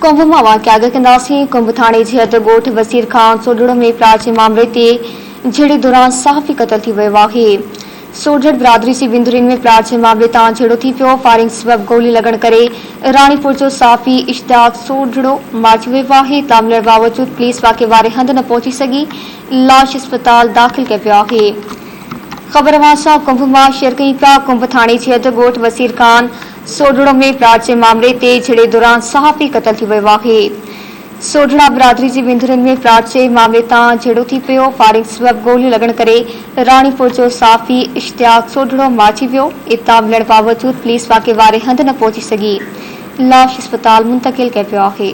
कुंभ मावा क्या कंदासी कुंभ थाने जी हद गोठ वसीर खान सोडड़ में प्राचे मामले ते झेड़े दौरान सहाफ़ी कतल थी वियो आहे। सोडड़ बिरादरी जी विंदुरिन में प्राचे मामले तां झेड़ो थी पियो। फायरिंग सबब गोली लगण करे रानीपुर जो सहाफ़ी इश्तियाक सोडड़ो मारिजी वियो आहे। इत्तला मिलण बावजूद पुलिस वाक़े वारे हंध न पहुंची सघी। लाश अस्पताल दाख़िल कयो पियो आहे। खबर वासा कुंभ मां शेयर कई पिया। कुंभ थाने जी हद गोठ वसीर खान सोडड़ो में प्राचे मामले ते झेड़े दौरान सहाफ़ी कतल थी वियो आहे। सोडड़ा बिरादरी जी विंदुरिन में प्राचे मामले तां झेड़ो थी पियो। फायरिंग सबब गोली लगण करे रानीपुर जो सहाफ़ी इश्तियाक सोडड़ो मारिजी वियो। इत्तला मिलण बावजूद पुलिस वाक़े वारे हंध न पहुंची सघी। लाश अस्पताल मुंतकिल कयो पियो आहे।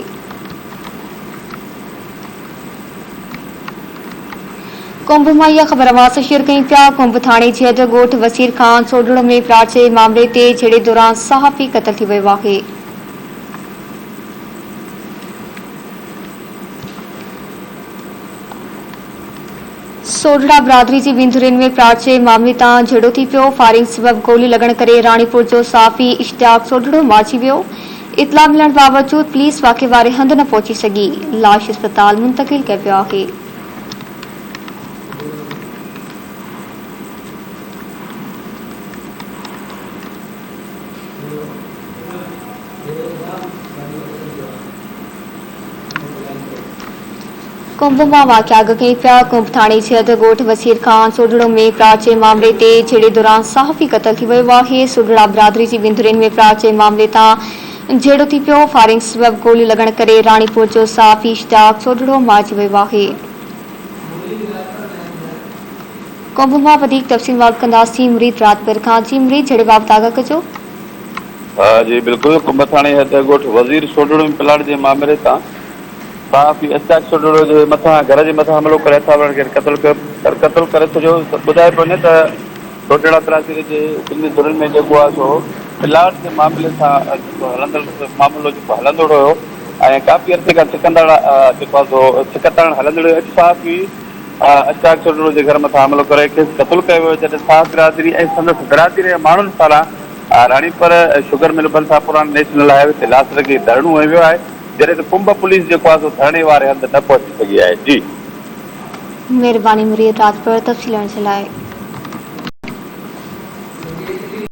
कुंभ मां इहा ख़बर अवां शेयर कई पिया। कुंभ थाने जी हद गोठ वसीर खान सोडड़ में प्राचे मामले ते झेड़े दौरान सहाफ़ी कतल थी वियो आहे। सोडड़ा बिरादरी जी विंदुरिन में प्राचे मामले तां झेड़ो थी पियो। फायरिंग सबब गोली लगण करे रानीपुर जो सहाफ़ी इश्तियाक सोडड़ो मारिजी वियो। इत्तला मिलण बावजूद पुलिस वाक़े वारे हंध न पहुंची सघी। लाश अस्पताल मुंतकिल कयो पियो आहे। कुंभ मां वाक़िया कई पिया। कुंभ थाने जी हद गोठ वसीर खान सोडड़ो में प्राचे मामले ते झेड़े दौरान सहाफ़ी कतल थी वियो आहे। सोडड़ा बिरादरी जी विंदुरिन में प्राचे मामले तां झेड़ो थी पियो। फायरिंग सबब गोली लगण करे रानीपुर जो सहाफ़ी इश्तियाक सोडड़ो मारिजी वियो आहे। कुंभ मां वधीक तफ़सील कंदासीं मुरीद रातपुर खां। जी मुरीद झेड़े बाबत आगाह कजो। जी बिल्कुल। कुंभ थाने हद गोठ वज़ीर सोडड़ में प्लाट के मामले तां सहाफ़ी इश्तियाक सोडड़ जे मथा घर जे मथा हमलो करे अथावरन खे कतल करे छॾियो। ॿुधाए पियो न त सोडड़ा बिरादरी जे विंदुरिन में जेको आहे सो प्लाट जे मामले सां हलंदड़ मामलो जेको हलंदो रहियो ऐं काफ़ी अर्से खां छिकंदड़ जेको आहे सो छिकताइण हलंदड़ सहाफ़ी इश्तियाक सोडड़ जे घर मथां हमलो करे खेसि क़तल कयो वियो। जॾहिं सहाफ़ बिरादरी ऐं संदसि बिरादरी जे माण्हुनि पारां Ranipur sugar mill Bansapura national highway ते लाश लॻी धरणो हंयो वियो आहे। जॾहिं त कुंभ पुलिस जेको आहे सो धरणे वारे हंधि न पहुची सघी आहे। जी महिरबानी मुरीद रातपुर तफ़सीलनि जे लाइ।